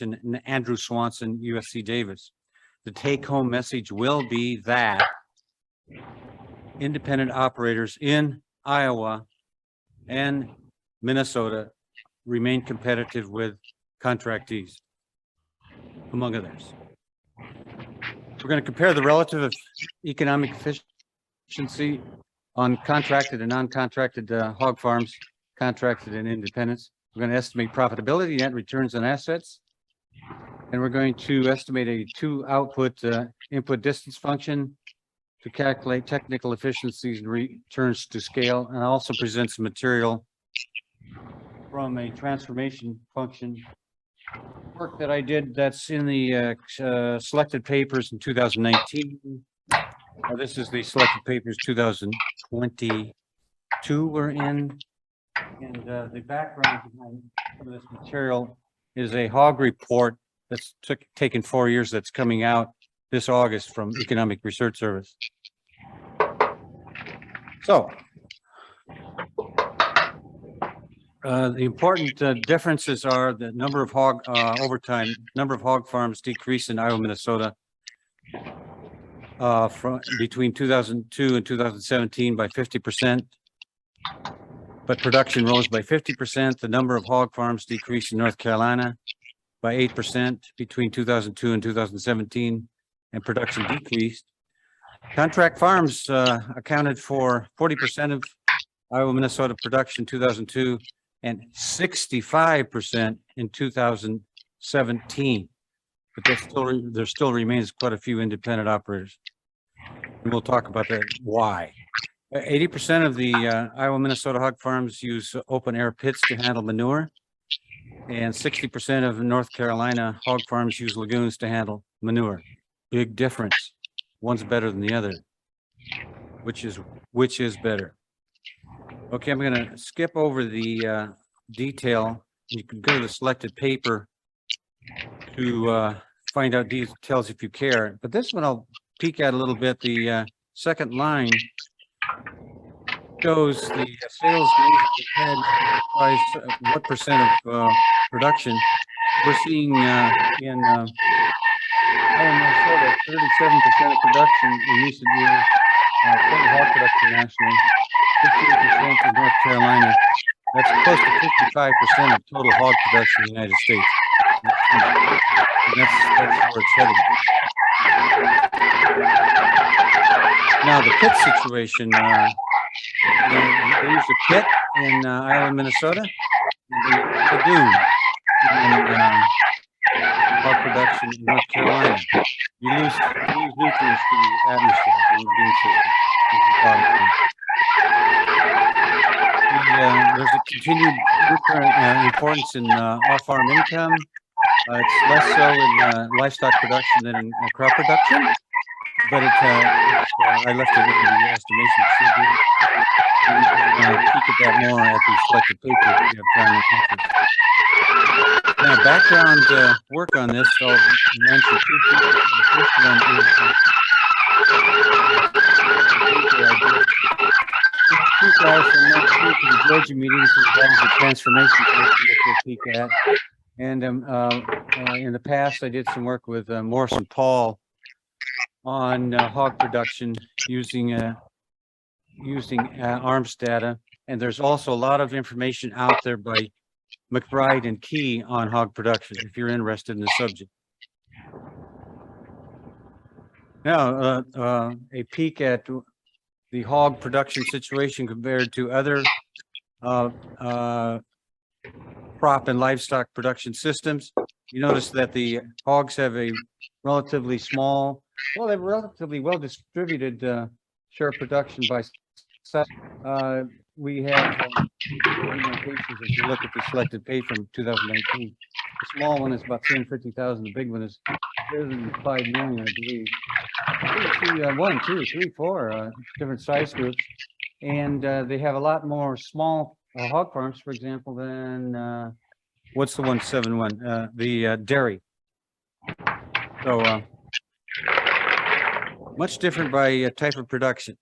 and Andrew Swanson, USC Davis. The take-home message will be that independent operators in Iowa and Minnesota remain competitive with contractees, among others. We're going to compare the relative economic efficiency on contracted and non-contracted hog farms, contracted and independents. We're going to estimate profitability, net returns on assets, and we're going to estimate a two output input distance function to calculate technical efficiencies and returns to scale, and also present some material from a transformation function work that I did that's in the selected papers in 2019. This is the selected papers 2022 we're in. And the background behind some of this material is a hog report that's taken 4 years that's coming out this August from Economic Research Service. So the important differences are the number of hog number of hog farms decreased in Iowa, Minnesota from between 2002 and 2017 by 50%, but production rose by 50%. The number of hog farms decreased in North Carolina by 8% between 2002 and 2017, and production decreased. Contract farms accounted for 40% of Iowa, Minnesota production in 2002 and 65% in 2017. But there still remains quite a few independent operators. And we'll talk about that, why. 80% of the Iowa, Minnesota hog farms use open air pits to handle manure. And 60% of North Carolina hog farms use lagoons to handle manure. Big difference. One's better than the other. Which is better? Okay, I'm going to skip over the detail. You can go to the selected paper to find out details if you care. But this one I'll peek at a little bit. The second line shows the sales head price, what percent of production. We're seeing in Minnesota 37% of production in recent years, total hog production nationally, 15% in North Carolina. That's close to 55% of total hog production in the United States. And that's where it's headed. Now the pit situation, they use a pit in Iowa, Minnesota, and the lagoon in hog production in North Carolina. You lose nutrients to the atmosphere in the lagoon system. There's a continued importance in off-farm income. It's less so in livestock production than in crop production, but I left it in the estimation procedure. You can peek at that more at the selected paper if you have time and interest. Now, background work on this, I'll mention two pieces. The first one is two guys from next week in the Georgia meetings, that is the transformation function that we'll peek at. And in the past, I did some work with Morris and Paul on hog production using ARMS data. And there's also a lot of information out there by McBride and Key on hog production, if you're interested in the subject. Now, a peek at the hog production situation compared to other crop and livestock production systems. You notice that the hogs have a relatively small, well, they're relatively well distributed share production by size. We have cases, if you look at the selected pay from 2019, the small one is about 350,000, the big one is greater than 5 million, I believe. You see 1, 2, 3, 4 different size groups, and they have a lot more small hog farms, for example, than what's the 171? The dairy. So much different by type of production.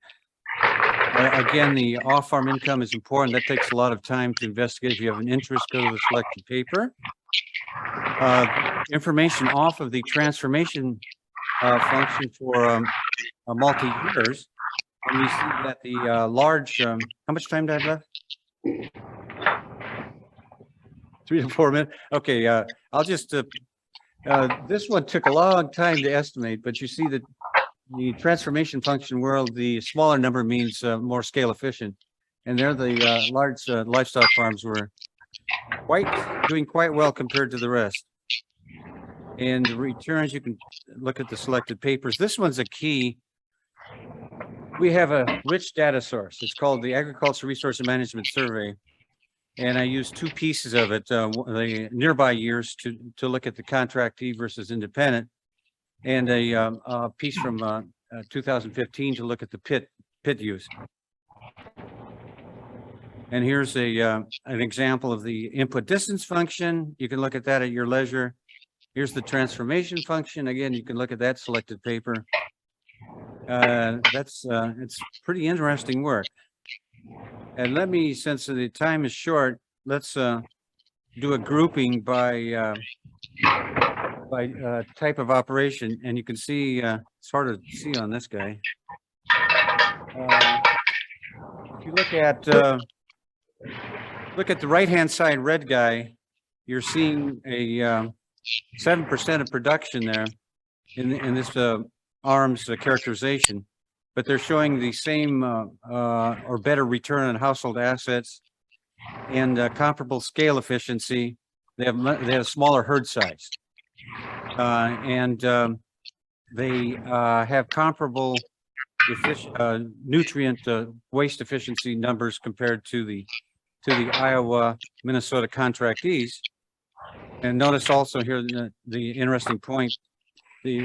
Again, the off-farm income is important. That takes a lot of time to investigate. If you have an interest, go to the selected paper. information off of the transformation function for multi-years. And you see that the large, how much time do I have left? 3 to 4 minutes. Okay, I'll just, this one took a long time to estimate, but you see that the transformation function world, the smaller number means more scale efficient. And there the large livestock farms were doing quite well compared to the rest. And the returns, you can look at the selected papers. This one's a key. We have a rich data source. It's called the Agricultural Resource and Management Survey. And I use 2 pieces of it, the nearby years to look at the contractee versus independent, and a piece from 2015 to look at the pit use. And here's an example of the input distance function. You can look at that at your leisure. Here's the transformation function. Again, you can look at that selected paper. It's pretty interesting work. And let me, since the time is short, let's do a grouping by type of operation. And you can see, it's hard to see on this guy. If you look at the right-hand side red guy, you're seeing a 7% of production there in this ARMS characterization, but they're showing the same or better return on household assets and comparable scale efficiency. They have smaller herd size, and they have comparable nutrient waste efficiency numbers compared to the Iowa, Minnesota contractees. And notice also here the interesting point,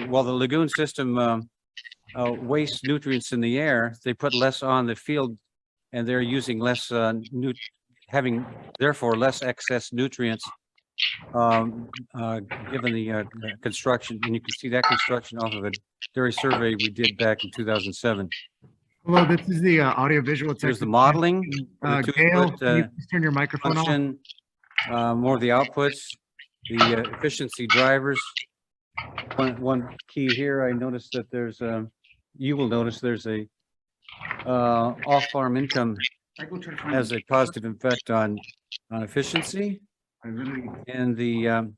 while the lagoon system wastes nutrients in the air, they put less on the field, and they're using less having therefore less excess nutrients given the construction. And you can see that construction off of a dairy survey we did back in 2007. Hello, this is the audiovisual. There's the modeling. Gail, can you please turn your microphone on? More of the outputs, the efficiency drivers. One key here, I noticed that there's you will notice there's a off-farm income has a positive effect on efficiency. And the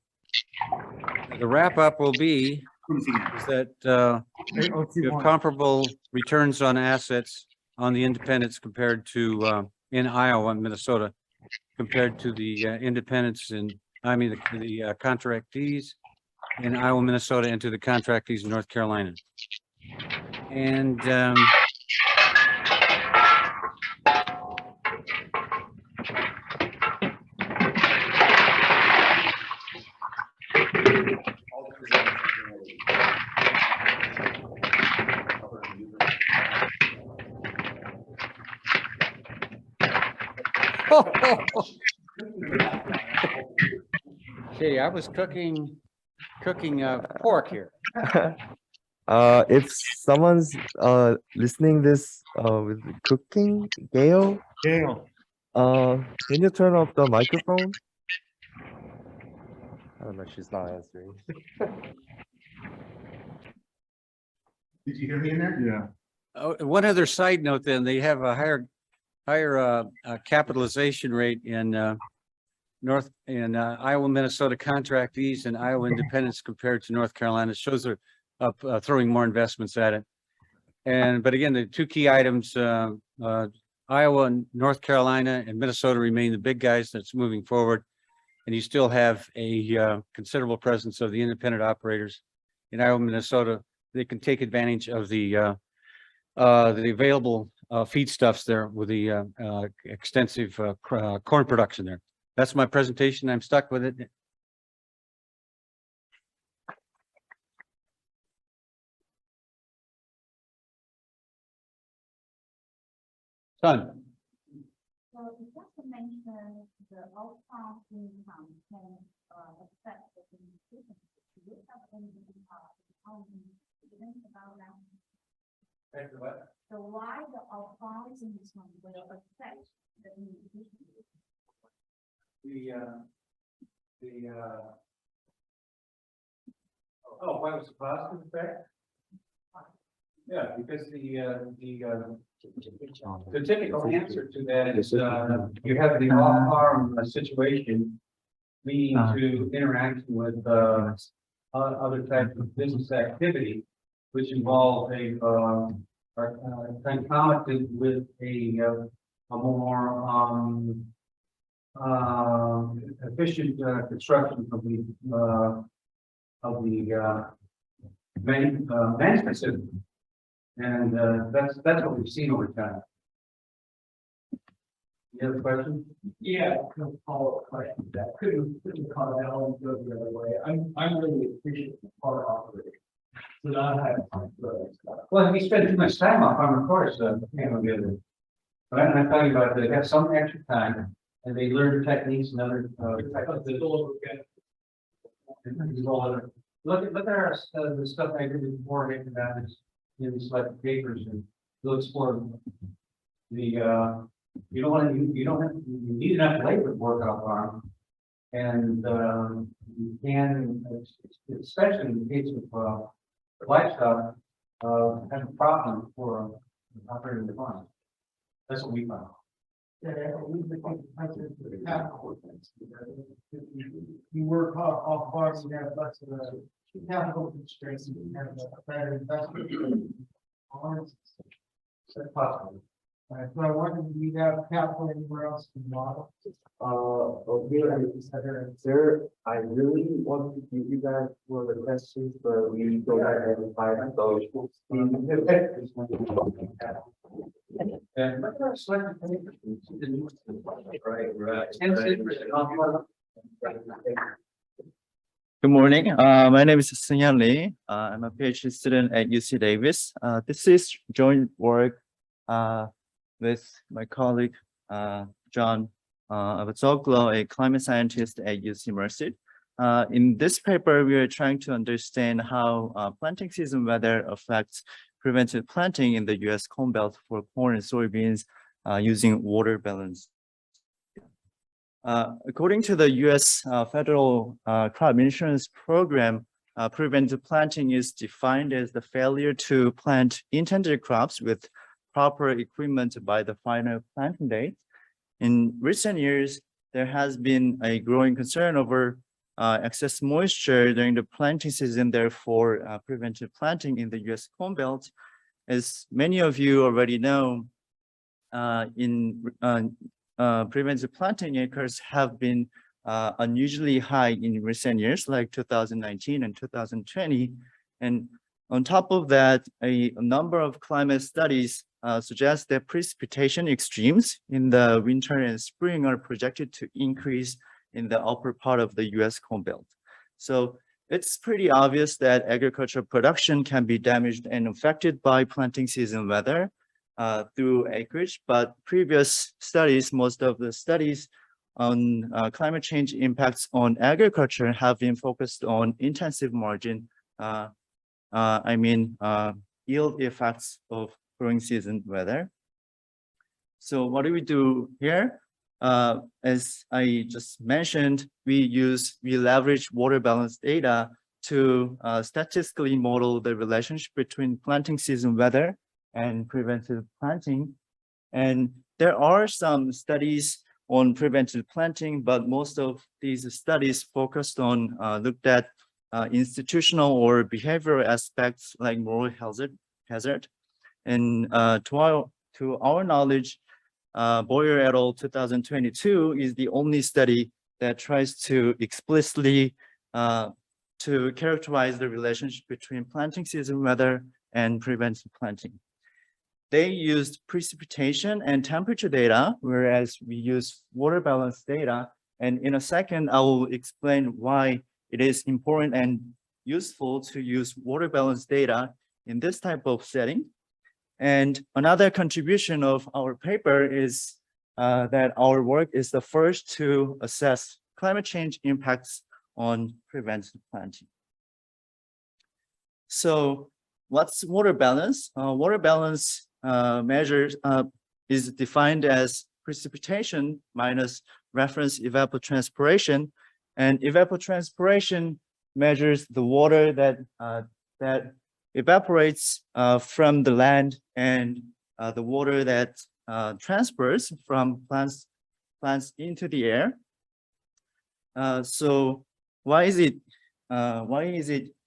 wrap-up will be is that you have comparable returns on assets on the independents compared to in Iowa and Minnesota compared to the independents and the contractees in Iowa, Minnesota, and to the contractees in North Carolina. And okay, I was cooking pork here. If someone's listening this with cooking, Gail, can you turn off the microphone? I don't know, she's not answering. Did you hear me in there? Yeah. One other side note, then they have a higher capitalization rate in Iowa, Minnesota contractees and Iowa independents compared to North Carolina. It shows they're up throwing more investments at it. But again, the 2 key items, Iowa and North Carolina and Minnesota remain the big guys that's moving forward. And you still have a considerable presence of the independent operators in Iowa, Minnesota. They can take advantage of the available feedstuffs there with the extensive corn production there. That's my presentation. I'm stuck with it. Son. So you just mentioned the off-farm income can affect the efficiency. Do you have any evidence about that? What? So why the off-farm income will affect the efficiency? Oh, why was the positive effect? Yeah, because the typical answer to that is, you have the off-farm situation leading to interaction with, other types of business activity, which involve are concomitant with a more, efficient, construction of the management system. And, that's what we've seen over time. You have a question? Yeah, follow-up question. That couldn't cause Alan to go the other way. I'm really appreciative of part operating. So not have time for other stuff. Well, if you spend too much time off farm, of course, can't go get it. But I'm not talking about, they have some extra time and they learn techniques and other, look at our, the stuff I did before, making that is in these select papers, and you'll explore the, you don't want to, you need enough labor to work off farm. And, you can, especially in the case of, livestock, have a problem for operating the farm. That's what we found. Yeah, you work off farms, you have less of a capital constraints, and you have a better investment. That's possible. So I wonder, do you have capital anywhere else in the model? Sir, I really want to give you guys for the questions, but we don't have any time, so. And look at our select papers. Good morning. My name is Seung-Yan Lee. I'm a PhD student at UC Davis. This is joint work with my colleague John Avazoglu, a climate scientist at UC Merced. In this paper, we are trying to understand how planting season weather affects preventive planting in the U.S. Corn Belt for corn and soybeans using water balance. According to the U.S. Federal Crop Insurance Program, preventive planting is defined as the failure to plant intended crops with proper equipment by the final planting date. In recent years, there has been a growing concern over excess moisture during the planting season, therefore preventive planting in the U.S. Corn Belt. As many of you already know, preventive planting acres have been unusually high in recent years, like 2019 and 2020. And on top of that, a number of climate studies suggest that precipitation extremes in the winter and spring are projected to increase in the upper part of the U.S. Corn Belt. So it's pretty obvious that agricultural production can be damaged and affected by planting season weather through acreage, but previous studies, most of the studies on climate change impacts on agriculture have been focused on intensive margin, yield effects of growing season weather. So what do we do here? As I just mentioned, we leverage water balance data to statistically model the relationship between planting season weather and preventive planting. And there are some studies on preventive planting, but most of these studies focused on looked at institutional or behavioral aspects like moral hazard. And to our knowledge, Boyer et al. 2022 is the only study that tries to explicitly to characterize the relationship between planting season weather and preventive planting. They used precipitation and temperature data, whereas we use water balance data. And in a second, I will explain why it is important and useful to use water balance data in this type of setting. And another contribution of our paper is that our work is the first to assess climate change impacts on preventive planting. So what's water balance? Water balance measures is defined as precipitation minus reference evapotranspiration. And evapotranspiration measures the water that evaporates from the land and the water that transfers from plants into the air. So why is it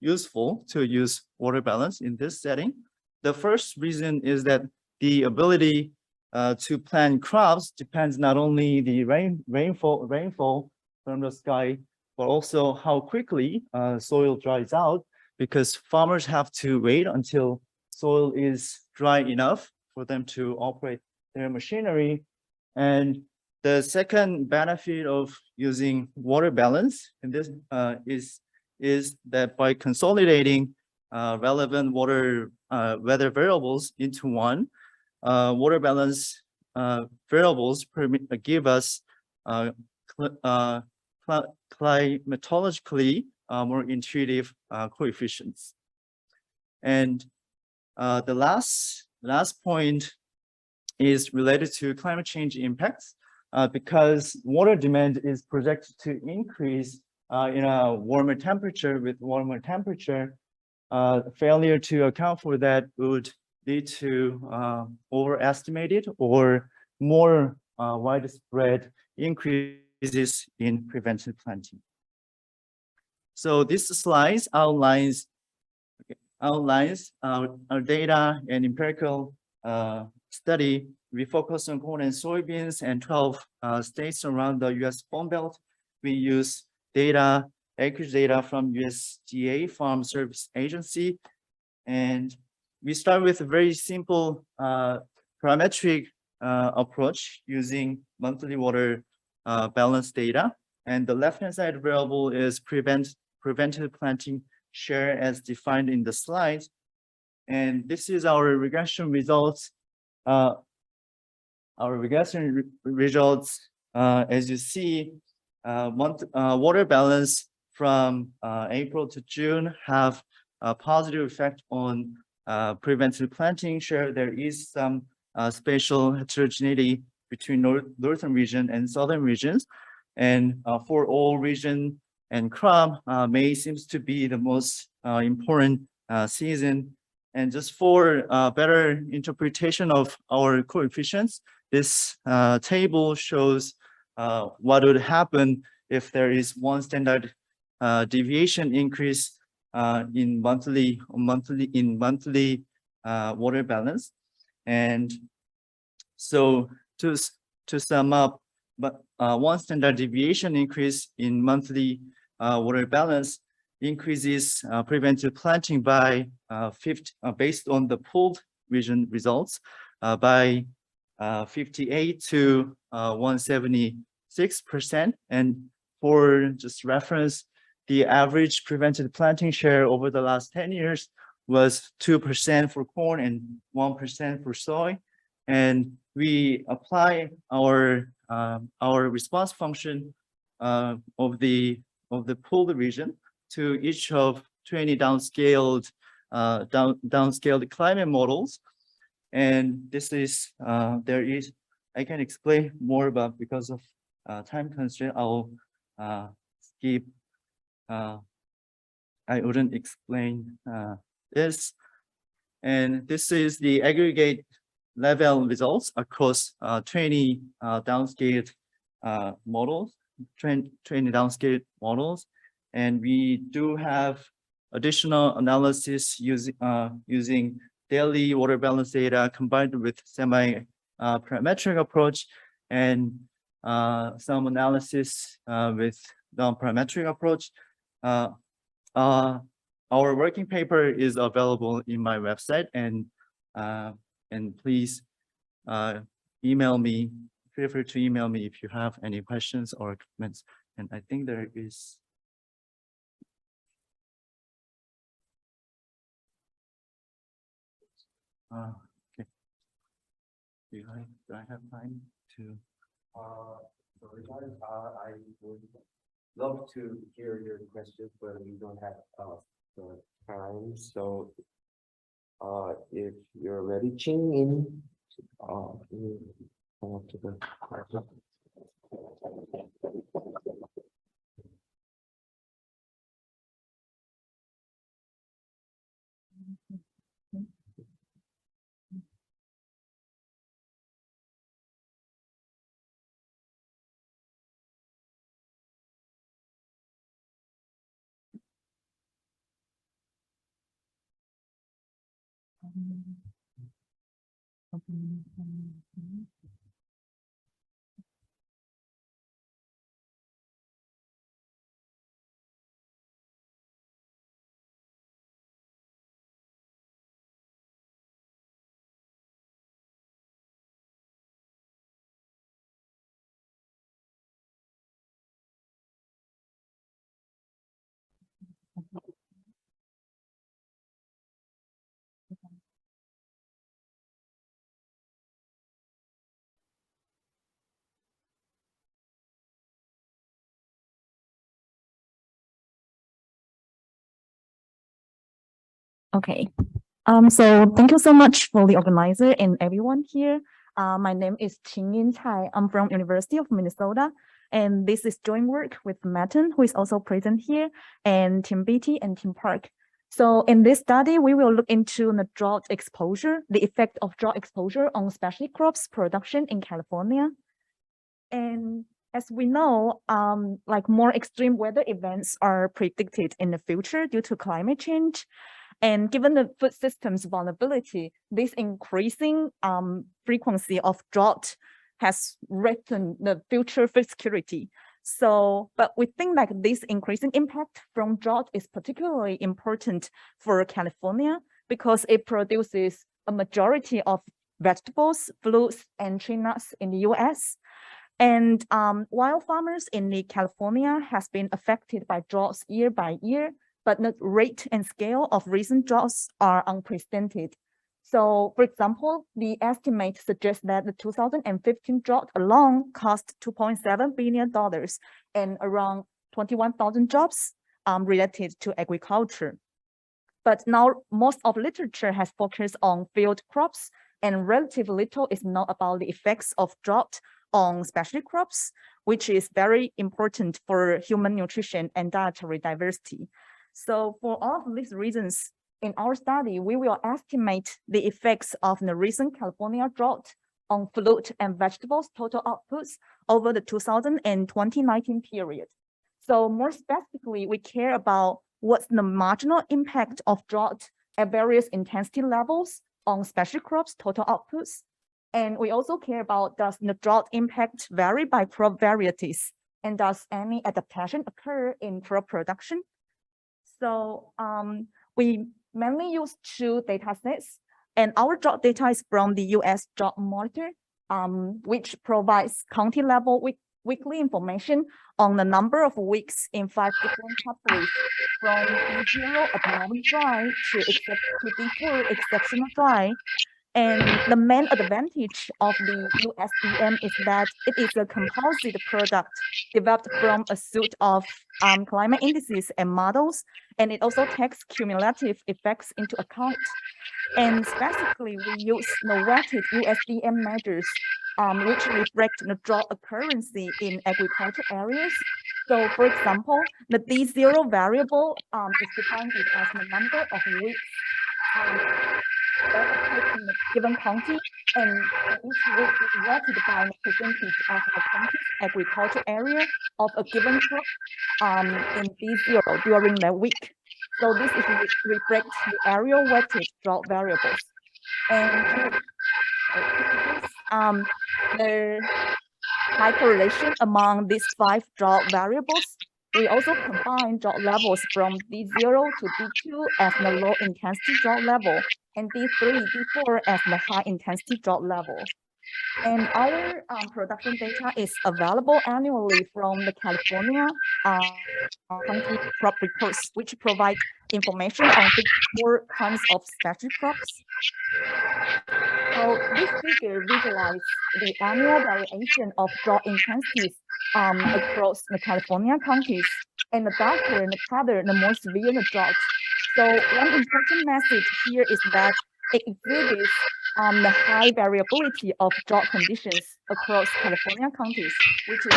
useful to use water balance in this setting? The first reason is that the ability to plant crops depends not only the rainfall from the sky, but also how quickly soil dries out, because farmers have to wait until soil is dry enough for them to operate their machinery. And the second benefit of using water balance in this is that by consolidating relevant weather variables into one, water balance variables give us climatologically more intuitive coefficients. And the last point is related to climate change impacts, because water demand is projected to increase in a warmer temperature. With warmer temperature, failure to account for that would lead to overestimated or more widespread increases in preventive planting. So this slide outlines our data and empirical study. We focus on corn and soybeans and 12 states around the US Farm Belt. We use acreage data from USDA Farm Service Agency. And we start with a very simple parametric approach using monthly water balance data. And the left-hand side variable is preventive planting share as defined in the slide. And this is our regression results. As you see, water balance from April to June have a positive effect on preventive planting share. There is some spatial heterogeneity between northern region and southern regions. And for all region and crop, May seems to be the most important season. And just for better interpretation of our coefficients, this table shows what would happen if there is one standard deviation increase in monthly water balance. And so to sum up, but one standard deviation increase in monthly water balance increases preventive planting by 50, based on the pooled region results, by 58 to 176%. And for just reference, the average preventive planting share over the last 10 years was 2% for corn and 1% for soy. And we apply our response function of the pooled region to each of 20 downscaled climate models. And this is I can explain more about, because of time constraint, I'll skip. I wouldn't explain this. And this is the aggregate level results across 20 downscaled models, 20 downscaled models. And we do have additional analysis using daily water balance data combined with semi-parametric approach, and some analysis with non-parametric approach. Our working paper is available in my website, and please email me. Feel free to email me if you have any questions or comments. And I think there is. Okay. Do I have time to? Regarding, I would love to hear your questions, but we don't have the time. So, if you're ready, Ching in. Come up to the Okay. So thank you so much for the organizer and everyone here. My name is Qingyin Cai. I'm from University of Minnesota, and this is joint work with Matten, who is also present here, and Tim Beatty and Tim Park. So in this study, we will look into the drought exposure, the effect of drought exposure on specialty crops production in California. And as we know, like more extreme weather events are predicted in the future due to climate change. And given the food system's vulnerability, this increasing frequency of drought has threatened the future food security. So, but we think that this increasing impact from drought is particularly important for California because it produces a majority of vegetables, fruits, and tree nuts in the US. And while farmers in California has been affected by droughts year by year, but the rate and scale of recent droughts are unprecedented. So, for example, the estimate suggests that the 2015 drought alone cost $2.7 billion and around 21,000 jobs related to agriculture. But now most of literature has focused on field crops, and relatively little is known about the effects of drought on specialty crops, which is very important for human nutrition and dietary diversity. So for all of these reasons, in our study, we will estimate the effects of the recent California drought on fruit and vegetables total outputs over the 2000 and 2019 period. So more specifically, we care about what's the marginal impact of drought at various intensity levels on specialty crops total outputs. And we also care about, does the drought impact vary by crop varieties? And does any adaptation occur in crop production? So we mainly use two data sets, and our drought data is from the US Drought Monitor, which provides county level weekly information on the number of weeks in 5 different categories, from D0 abnormally dry to D4 exceptional dry. And the main advantage of the USDM is that it is a composite product developed from a suite of climate indices and models, and it also takes cumulative effects into account. And specifically, we use the weighted USDM measures, which reflect the drought occurrence in agriculture areas. So, for example, the D0 variable is defined as the number of weeks in a given county, and each week is weighted by the percentage of the county's agriculture area of a given crop in D0 during that week. So this is reflects the area weighted drought variables. And the high correlation among these 5 drought variables. We also combine drought levels from D0 to D2 as the low intensity drought level, and D3, D4 as the high intensity drought level. And our production data is available annually from the California county crop reports, which provide information on 54 kinds of specialty crops. So this figure visualizes the annual variation of drought intensities across the California counties. And the darker the color, the more severe the drought. So one important message here is that it exhibits the high variability of drought conditions across California counties, which is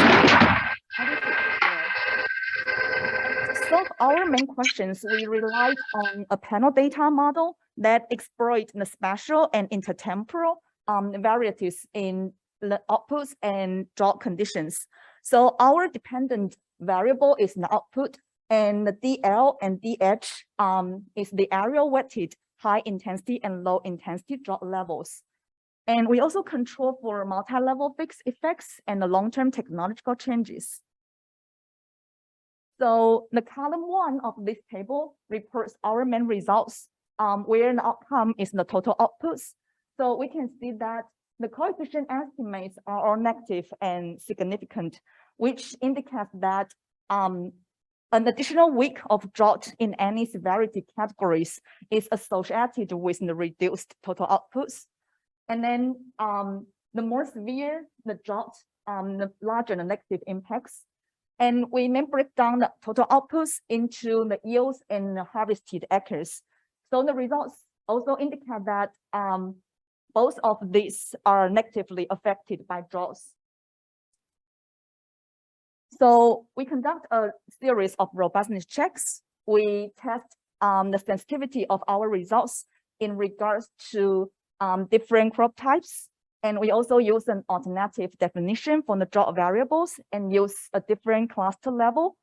to solve our main questions, we relied on a panel data model that exploit the spatial and intertemporal varieties in the outputs and drought conditions. So our dependent variable is the output, and the DL and DH is the area weighted high intensity and low intensity drought levels. And we also control for multi-level fixed effects and the long-term technological changes. So the column 1 of this table reports our main results, where the outcome is the total outputs. So we can see that the coefficient estimates are all negative and significant, which indicates that an additional week of drought in any severity categories is associated with the reduced total outputs. And then the more severe the drought, the larger the negative impacts. And we may break down the total outputs into the yields and the harvested acres. So the results also indicate that both of these are negatively affected by droughts. So we conduct a series of robustness checks. We test the sensitivity of our results in regards to different crop types. And we also use an alternative definition for the drought variables and use a different cluster level.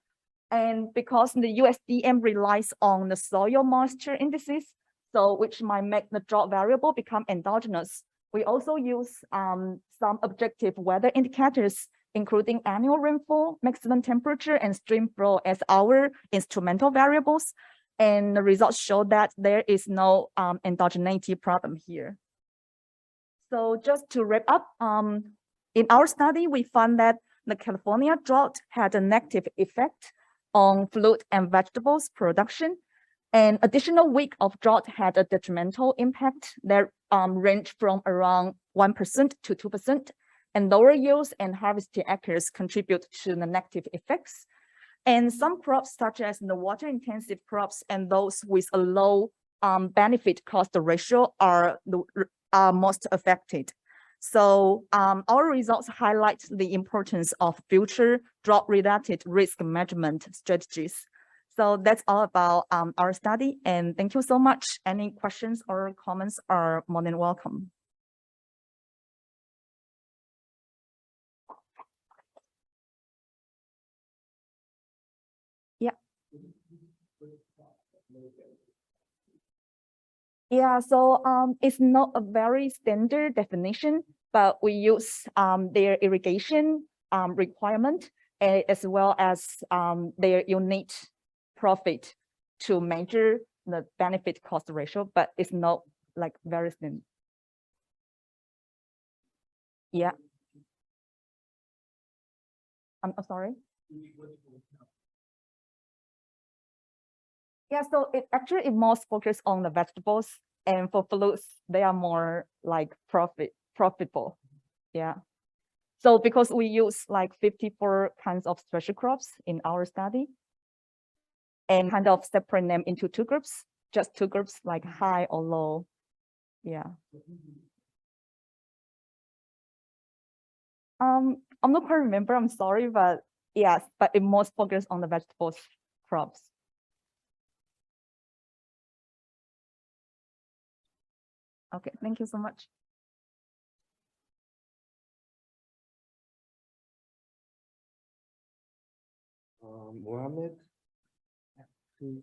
And because the USDM relies on the soil moisture indices, so which might make the drought variable become endogenous, we also use some objective weather indicators, including annual rainfall, maximum temperature, and stream flow as our instrumental variables. And the results show that there is no endogeneity problem here. So just to wrap up, in our study, we found that the California drought had a negative effect on fruit and vegetables production. An additional week of drought had a detrimental impact that ranged from around 1% to 2%. And lower yields and harvested acres contribute to the negative effects. And some crops, such as the water-intensive crops and those with a low benefit cost ratio, are most affected. So our results highlight the importance of future drought-related risk management strategies. So that's all about our study, and thank you so much. Any questions or comments are more than welcome. Yeah, so it's not a very standard definition, but we use their irrigation requirement as well as their unit profit to measure the benefit cost ratio, but it's not like very thin. Yeah. I'm sorry. Yeah, so it actually most focused on the vegetables, and for fruits, they are more like profitable. Yeah. So because we use like 54 kinds of special crops in our study and kind of separate them into two groups, just two groups like high or low. Yeah. I'm not quite remember, I'm sorry, but yes, but it most focused on the vegetables crops. Okay, thank you so much. Mohammed, please.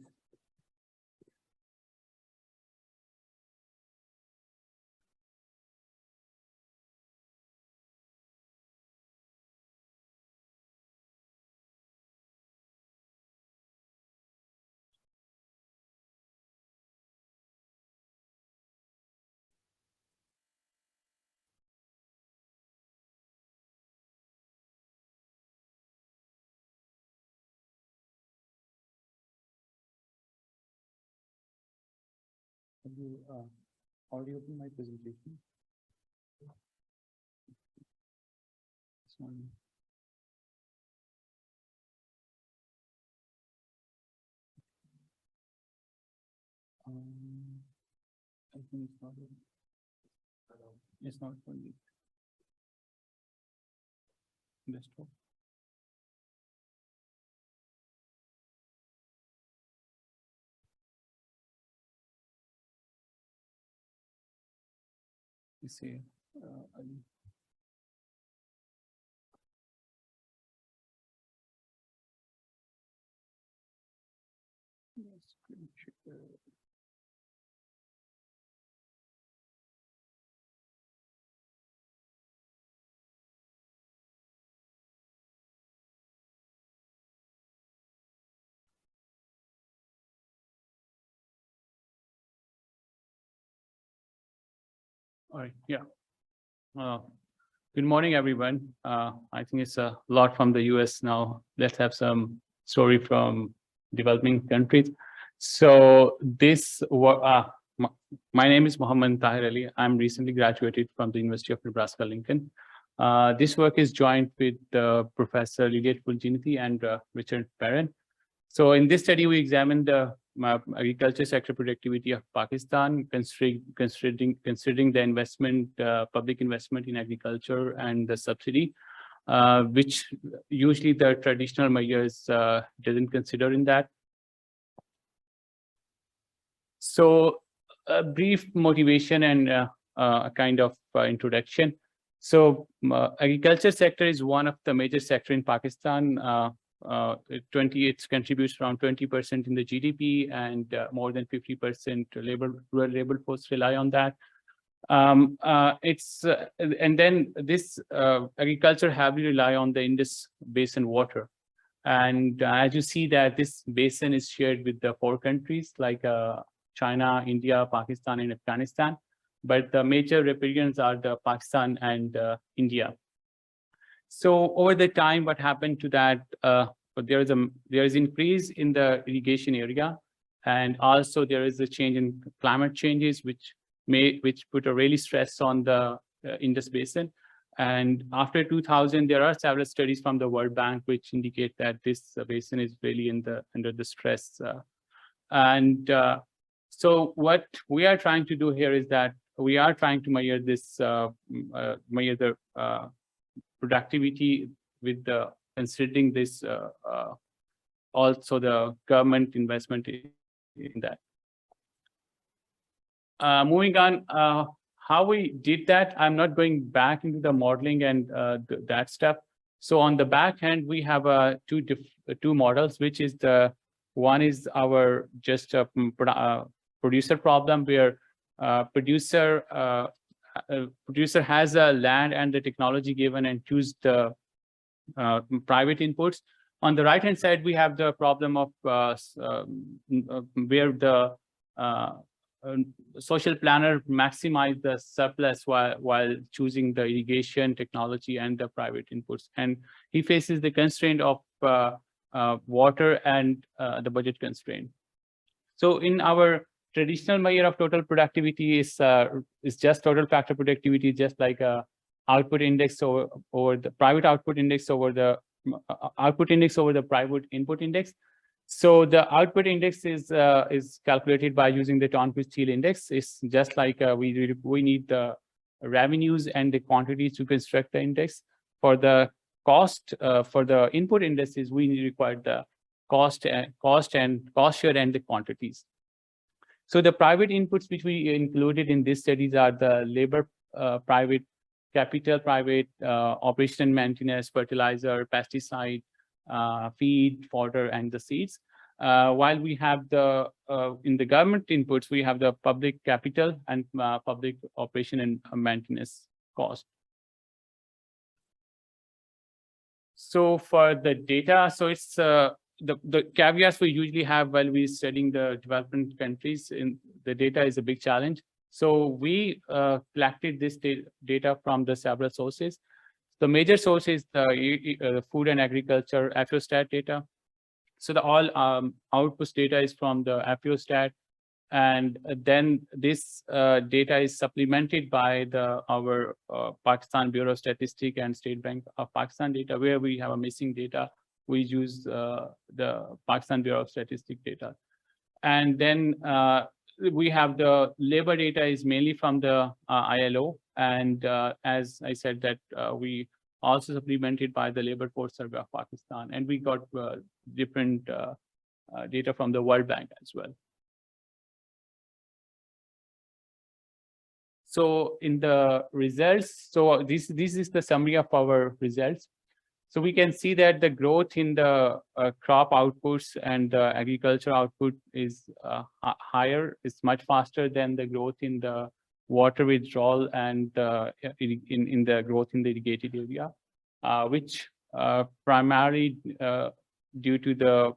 Have you already opened my presentation? This one. I think it's not. It's not for you. Desktop. You see. All right, yeah. Good morning, everyone. I think it's a lot from the US now. Let's have some story from developing countries. So my name is Mohammed Tahir Ali. I'm recently graduated from the University of Nebraska Lincoln. This work is joined with Professor Lidiet Fulginity and Richard Perrin. So in this study, we examined the agriculture sector productivity of Pakistan, considering the investment, public investment in agriculture and the subsidy, which usually the traditional measures doesn't consider in that. So a brief motivation and a kind of introduction. So agriculture sector is one of the major sector in Pakistan. It contributes around 20% in the GDP, and more than 50% rural labor force rely on that. And then this agriculture heavily rely on the Indus Basin water. And as you see that this basin is shared with the 4 countries like China, India, Pakistan, and Afghanistan. But the major recipients are the Pakistan and India. So over the time, what happened to that? There is increase in the irrigation area, and also there is a change in climate changes, which put a really stress on the Indus Basin. And after 2000, there are several studies from the World Bank which indicate that this basin is really under the stress. So what we are trying to do here is that we are trying to measure this, measure the productivity with the considering this also the government investment in that. Moving on, how we did that, I'm not going back into the modeling and that stuff. So on the back end, we have two models, which is one is our just producer problem, where producer has a land and the technology given and choose the private inputs. On the right hand side, we have the problem of where the social planner maximize the surplus while choosing the irrigation technology and the private inputs, and he faces the constraint of water and the budget constraint. So in our traditional measure of total productivity is just total factor productivity, just like a output index over the private output index over the output index over the private input index. So the output index is calculated by using the Tonquist-Thiel index. It's just like we need the revenues and the quantities to construct the index. For the cost, for the input indices, we require the cost share and the quantities. So the private inputs which we included in these studies are the labor, private capital, private operation and maintenance, fertilizer, pesticide, feed, fodder, and the seeds. While we have the in the government inputs, we have the public capital and public operation and maintenance cost. So for the data, so it's the caveats we usually have while we're studying the development countries. In the data is a big challenge. So we collected this data from the several sources. The major source is the food and agriculture FAO-stat data. So the all outputs data is from the FAO-stat, and then this data is supplemented by our Pakistan Bureau of Statistics and State Bank of Pakistan data. Where we have a missing data, we use the Pakistan Bureau of Statistics data. And then we have the labor data is mainly from the ILO. And as I said that we also supplemented by the Labor Force Survey of Pakistan. And we got different data from the World Bank as well. So in the results, so this is the summary of our results. So we can see that the growth in the crop outputs and the agriculture output is higher, is much faster than the growth in the water withdrawal and in the growth in the irrigated area, which primarily due to the,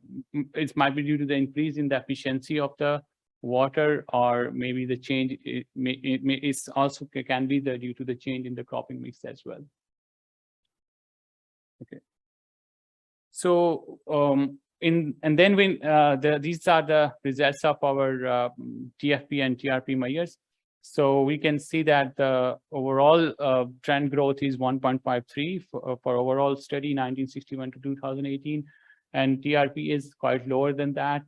it might be due to the increase in the efficiency of the water, or maybe the change, it's also can be due to the change in the cropping mix as well. Okay. So and then when these are the results of our TFP and TRP measures. So we can see that the overall trend growth is 1.53 for overall study 1961 to 2018, and TRP is quite lower than that.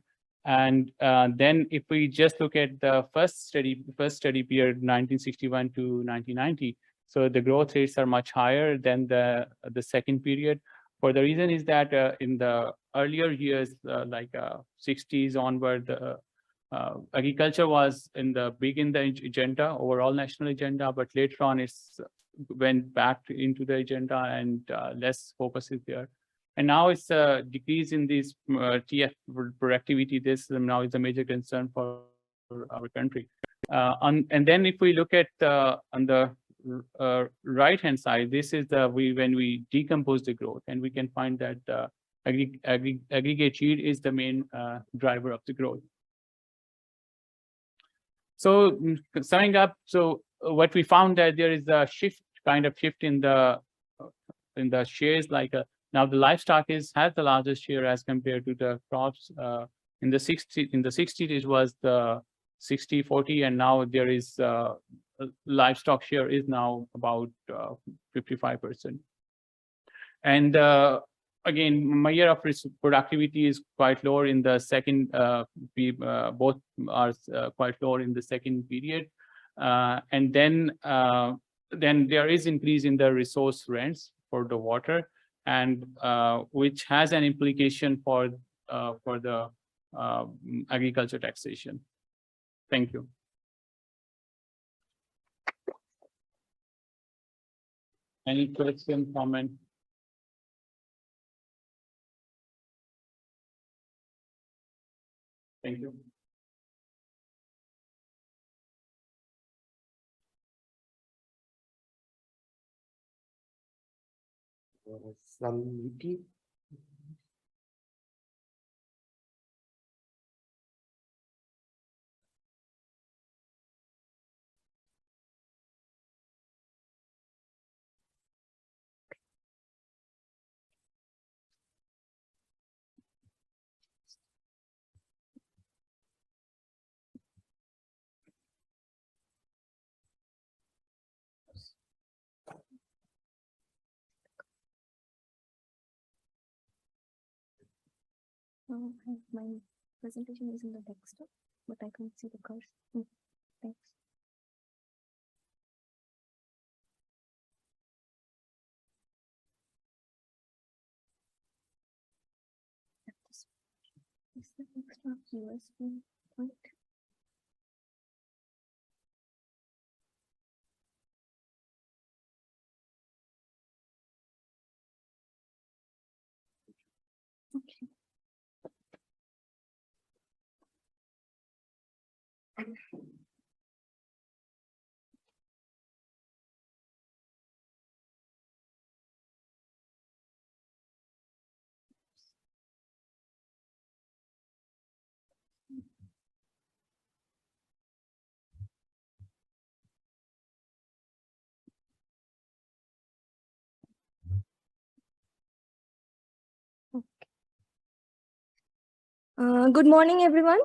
And then if we just look at the first study period 1961 to 1990, so the growth rates are much higher than the second period. For the reason is that in the earlier years, like 60s onward, agriculture was in the agenda, overall national agenda, but later on it's went back into the agenda and less focus is there. And now it's a decrease in this TF productivity. This now is a major concern for our country. And then if we look at on the right hand side, this is the when we decompose the growth, and we can find that aggregate yield is the main driver of the growth. So summing up, so what we found that there is a kind of shift in the shares, like now the livestock has the largest share as compared to the crops. In the 60s it was the 60-40, and now there is livestock share is now about 55%. And again, measure of productivity is quite lower in the second, both are quite lower in the second period. And then there is increase in the resource rents for the water, and which has an implication for the agriculture taxation. Thank you. Any question, comment? Thank you. Some repeat. My presentation is in the desktop, but I can't see the cursor. Thanks. Is the extra USB point? Okay. Good morning, everyone.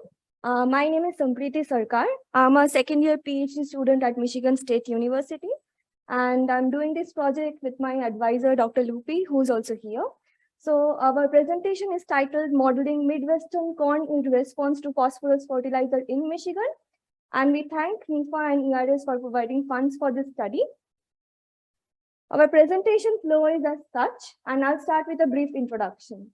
My name is Sampriti Sarkar. I'm a second year PhD student at Michigan State University, and I'm doing this project with my advisor, Dr. Lupi, who's also here. So our presentation is titled Modeling Midwestern Corn in Response to Phosphorus Fertilizer in Michigan. And we thank NIFA and ERS for providing funds for this study. Our presentation flow is as such, and I'll start with a brief introduction.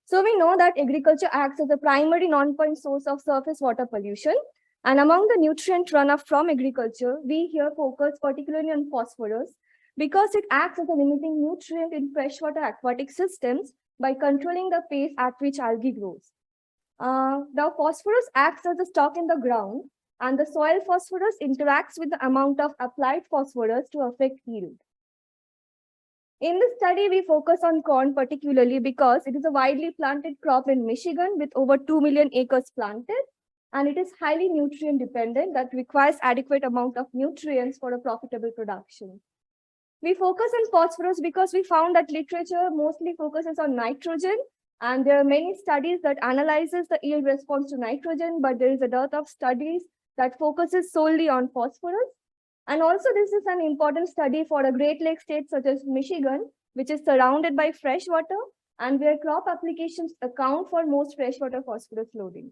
So we know that agriculture acts as a primary non-point source of surface water pollution. And among the nutrient runoff from agriculture, we here focus particularly on phosphorus because it acts as a limiting nutrient in freshwater aquatic systems by controlling the pace at which algae grows. The phosphorus acts as a stock in the ground, and the soil phosphorus interacts with the amount of applied phosphorus to affect yield. In this study, we focus on corn particularly because it is a widely planted crop in Michigan with over 2 million acres planted, and it is highly nutrient dependent that requires adequate amount of nutrients for a profitable production. We focus on phosphorus because we found that literature mostly focuses on nitrogen, and there are many studies that analyzes the yield response to nitrogen, but there is a dearth of studies that focuses solely on phosphorus. And also this is an important study for a Great Lakes state such as Michigan, which is surrounded by fresh water and where crop applications account for most freshwater phosphorus loading.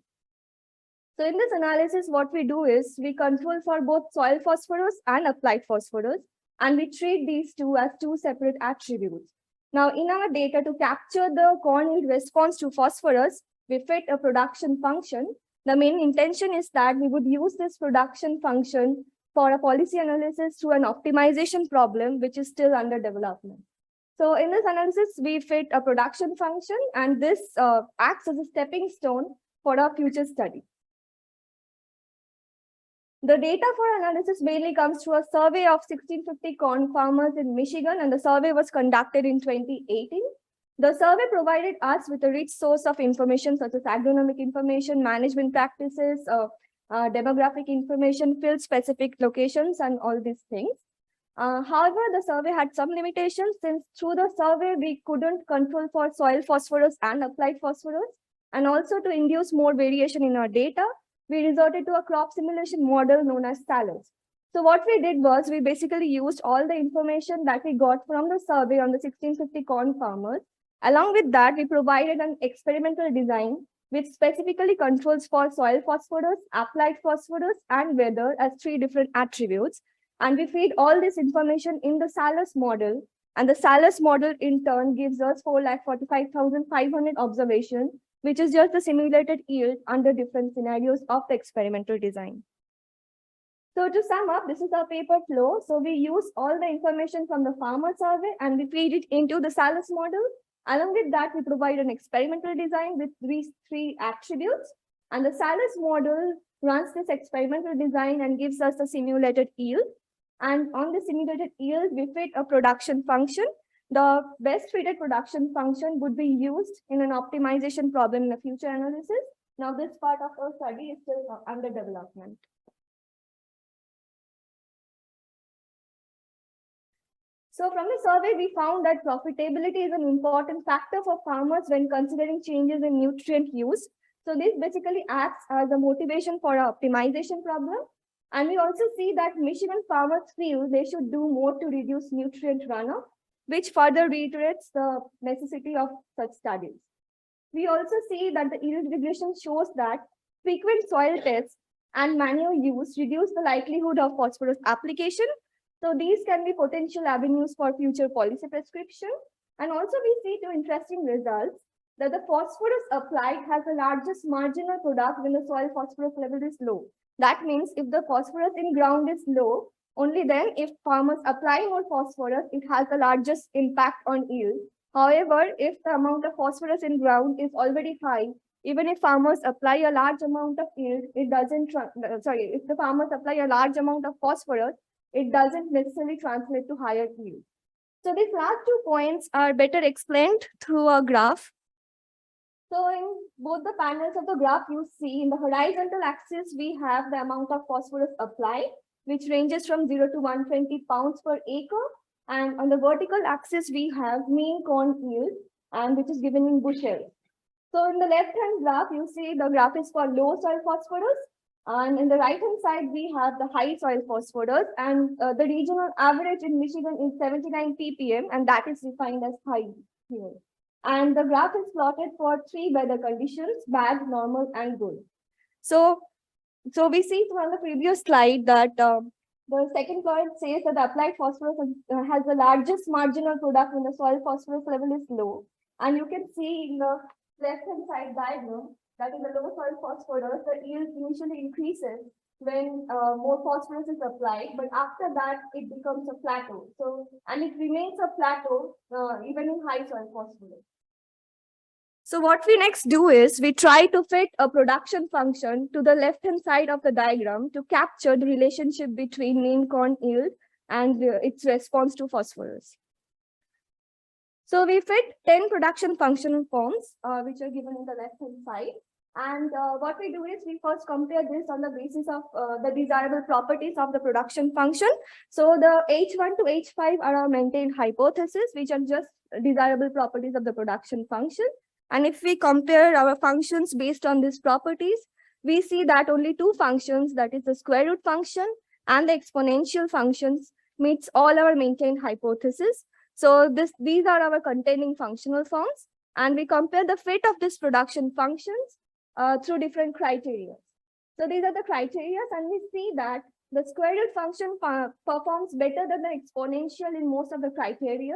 So in this analysis, what we do is we control for both soil phosphorus and applied phosphorus, and we treat these two as two separate attributes. Now, in our data to capture the corn yield response to phosphorus, we fit a production function. The main intention is that we would use this production function for a policy analysis through an optimization problem, which is still under development. So in this analysis, we fit a production function, and this acts as a stepping stone for our future study. The data for analysis mainly comes through a survey of 1650 corn farmers in Michigan, and the survey was conducted in 2018. The survey provided us with a rich source of information such as agronomic information, management practices, demographic information, field-specific locations, and all these things. However, the survey had some limitations since through the survey, we couldn't control for soil phosphorus and applied phosphorus, and also to induce more variation in our data, we resorted to a crop simulation model known as SALUS. So what we did was we basically used all the information that we got from the survey on the 1650 corn farmers. Along with that, we provided an experimental design which specifically controls for soil phosphorus, applied phosphorus, and weather as 3 different attributes. And we feed all this information in the SALUS model. And the SALUS model in turn gives us 4,45,500 observations, which is just the simulated yield under different scenarios of the experimental design. So to sum up, this is our paper flow. So we use all the information from the farmer survey and we feed it into the SALUS model. Along with that, we provide an experimental design with these 3 attributes. And the SALUS model runs this experimental design and gives us a simulated yield. And on the simulated yield, we fit a production function. The best fitted production function would be used in an optimization problem in a future analysis. Now, this part of our study is still under development. So from the survey, we found that profitability is an important factor for farmers when considering changes in nutrient use. So this basically acts as a motivation for our optimization problem. And we also see that Michigan farmers feel they should do more to reduce nutrient runoff, which further reiterates the necessity of such studies. We also see that the yield regression shows that frequent soil tests and manual use reduce the likelihood of phosphorus application. So these can be potential avenues for future policy prescription. And also we see 2 interesting results that the phosphorus applied has the largest marginal product when the soil phosphorus level is low. That means if the phosphorus in ground is low, only then if farmers apply more phosphorus, it has the largest impact on yield. However, if the amount of phosphorus in ground is already high, even if farmers apply a large amount of yield, it doesn't, if the farmers apply a large amount of phosphorus, it doesn't necessarily translate to higher yield. So these last 2 points are better explained through a graph. So in both the panels of the graph, you see in the horizontal axis, we have the amount of phosphorus applied, which ranges from 0 to 120 pounds per acre. And on the vertical axis, we have mean corn yield, and which is given in bushels. So in the left-hand graph, you see the graph is for low soil phosphorus. And in the right-hand side, we have the high soil phosphorus. And the regional average in Michigan is 79 ppm, and that is defined as high here. And the graph is plotted for 3 weather conditions, bad, normal, and good. So we see from the previous slide that the second point says that the applied phosphorus has the largest marginal product when the soil phosphorus level is low. And you can see in the left-hand side diagram that in the low soil phosphorus, the yield initially increases when more phosphorus is applied, but after that it becomes a plateau. So, and it remains a plateau even in high soil phosphorus. So what we next do is we try to fit a production function to the left-hand side of the diagram to capture the relationship between mean corn yield and its response to phosphorus. So we fit 10 production functional forms, which are given in the left-hand side. And what we do is we first compare this on the basis of the desirable properties of the production function. So the H1 to H5 are our maintained hypothesis, which are just desirable properties of the production function. And if we compare our functions based on these properties, we see that only two functions, that is the square root function and the exponential functions, meets all our maintained hypothesis. So these are our containing functional forms, and we compare the fit of these production functions through different criteria. So these are the criteria, and we see that the square root function performs better than the exponential in most of the criteria.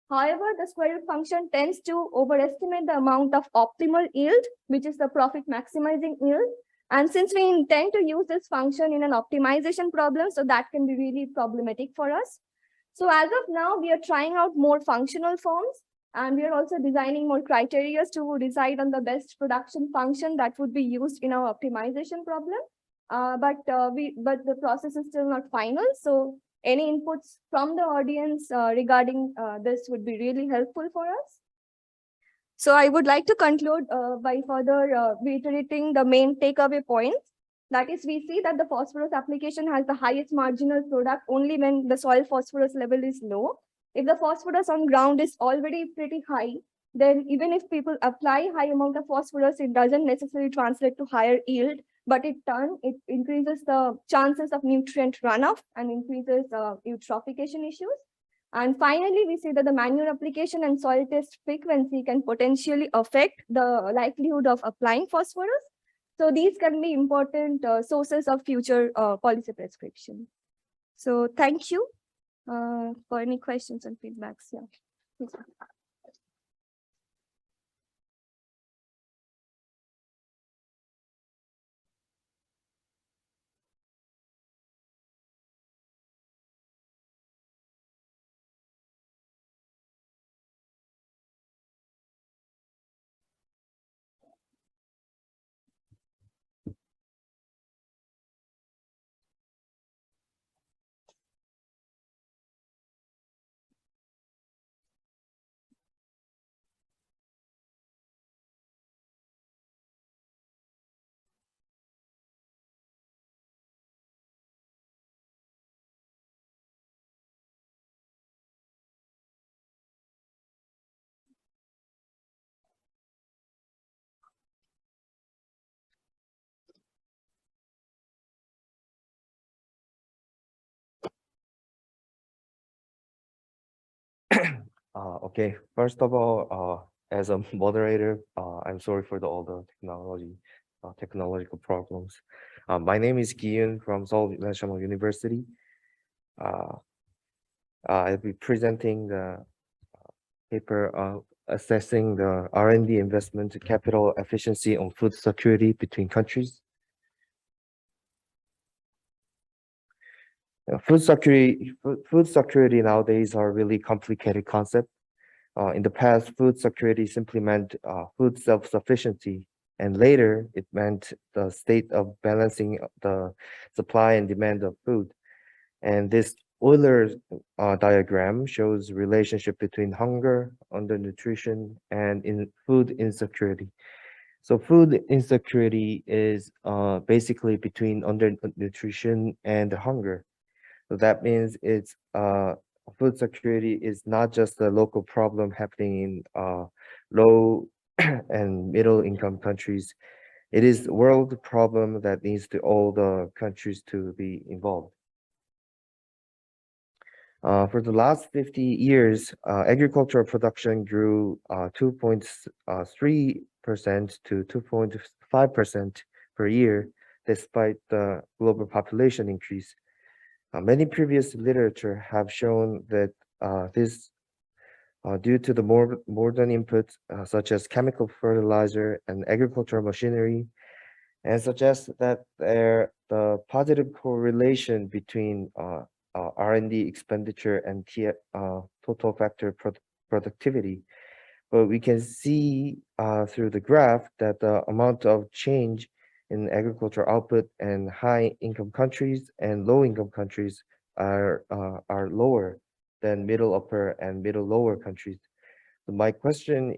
However, the square root function tends to overestimate the amount of optimal yield, which is the profit maximizing yield. And since we intend to use this function in an optimization problem, so that can be really problematic for us. So as of now, we are trying out more functional forms, and we are also designing more criteria to decide on the best production function that would be used in our optimization problem. But the process is still not final. So any inputs from the audience regarding this would be really helpful for us. So I would like to conclude by further reiterating the main takeaway points. That is, we see that the phosphorus application has the highest marginal product only when the soil phosphorus level is low. If the phosphorus on ground is already pretty high, then even if people apply high amount of phosphorus, it doesn't necessarily translate to higher yield, but it increases the chances of nutrient runoff and increases eutrophication issues. And finally, we see that the manure application and soil test frequency can potentially affect the likelihood of applying phosphorus. So these can be important sources of future policy prescription. So thank you for any questions and feedbacks. Yeah. Please. Okay, first of all, as a moderator, I'm sorry for all the technological problems. My name is Ki-Yoon from Seoul National University. I'll be presenting the paper assessing the R&D investment capital efficiency on food security between countries. Food security nowadays are really complicated concept. In the past, food security simply meant food self-sufficiency, and later it meant the state of balancing the supply and demand of food. And this Euler diagram shows relationship between hunger, undernutrition, and food insecurity. So food insecurity is basically between undernutrition and hunger. So that means it's food security is not just a local problem happening in low and middle income countries. It is a world problem that needs to all the countries to be involved. For the last 50 years, agricultural production grew 2.3% to 2.5% per year, despite the global population increase. Many previous literature have shown that this Due to the more modern inputs such as chemical fertilizer and agricultural machinery, and suggests that the positive correlation between R&D expenditure and total factor productivity. But we can see through the graph that the amount of change in agricultural output in high income countries and low income countries are lower than middle upper and middle lower countries. So my question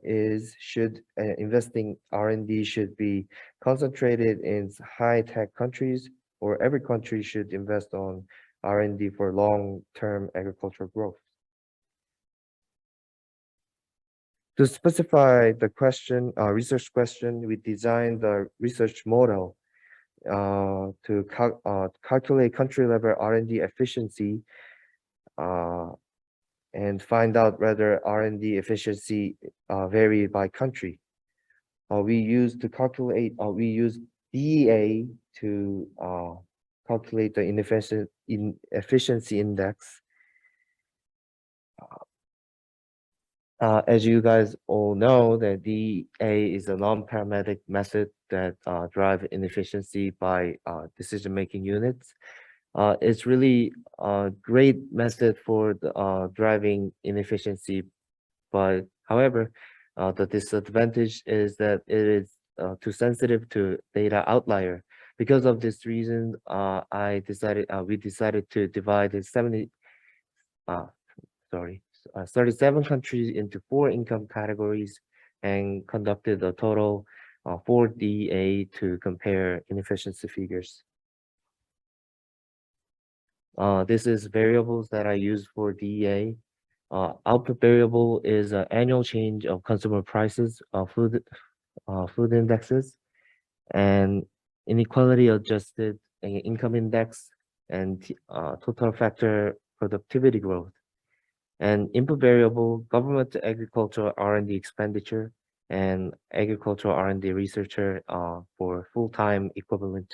is, should investing R&D should be concentrated in high tech countries, or every country should invest on R&D for long-term agricultural growth? To specify the question, research question, we designed the research model to calculate country level R&D efficiency and find out whether R&D efficiency vary by country. We use DEA to calculate the efficiency index. As you guys all know, the DEA is a non-parametric method that drive inefficiency by decision-making units. It's really a great method for driving inefficiency, but however, the disadvantage is that it is too sensitive to data outlier. Because of this reason, we decided to divide the 37 countries into 4 income categories and conducted a total 4 DEA to compare inefficiency figures. This is variables that I use for DEA. Output variable is annual change of consumer prices, food indexes, and inequality adjusted income index, and total factor productivity growth. And input variable, government agricultural R&D expenditure, and agricultural R&D researcher for full-time equivalent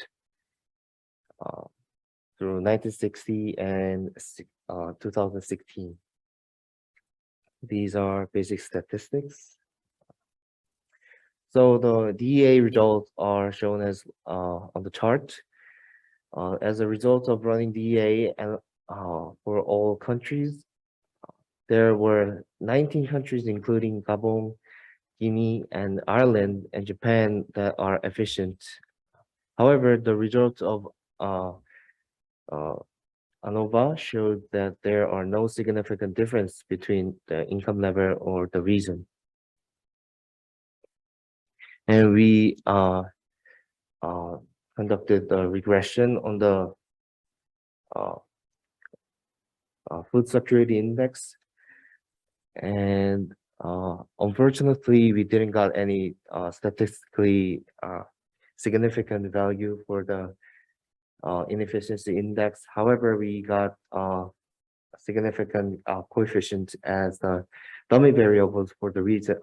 through 1960 and 2016. These are basic statistics. So the DEA results are shown as on the chart. As a result of running DEA and for all countries, there were 19 countries, including Gabon, Guinea, and Ireland, and Japan, that are efficient. However, the results of ANOVA showed that there are no significant difference between the income level or the region. And we conducted a regression on the food security index. And unfortunately, we didn't got any statistically significant value for the inefficiency index. However, we got significant coefficient as the dummy variables for the region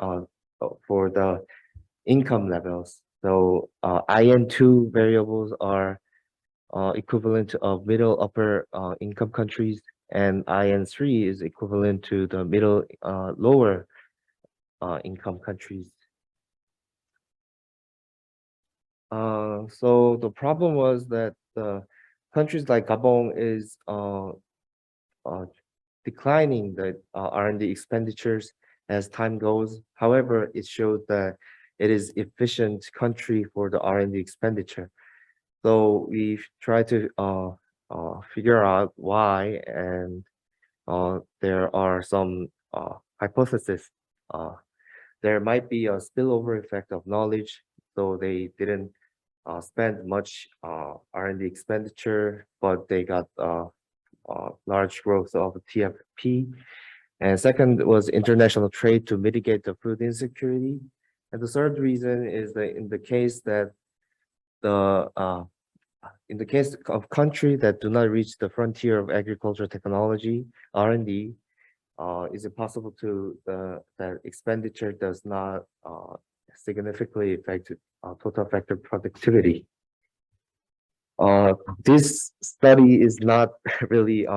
for the income levels. So IN2 variables are equivalent of middle upper income countries, and IN3 is equivalent to the middle lower income countries. So the problem was that the countries like Gabon is declining the R&D expenditures as time goes. However, it showed that it is efficient country for the R&D expenditure. So we try to figure out why, and there are some hypotheses. There might be a spillover effect of knowledge, so they didn't spend much R&D expenditure, but they got large growth of TFP. And second was international trade to mitigate the food insecurity. And the third reason is that in the case of countries that do not reach the frontier of agricultural technology, R&D, is it possible to that expenditure does not significantly affect total factor productivity? This study is not really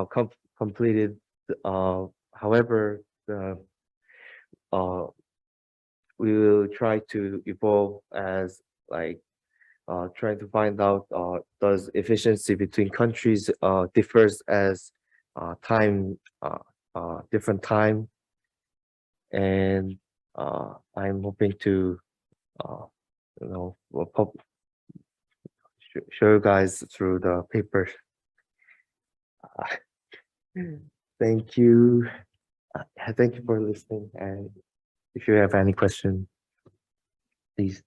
completed. However, we will try to evolve as like trying to find out does efficiency between countries differs as time different time, and I'm hoping to show you guys through the paper. Thank you. Thank you for listening, and if you have any question, please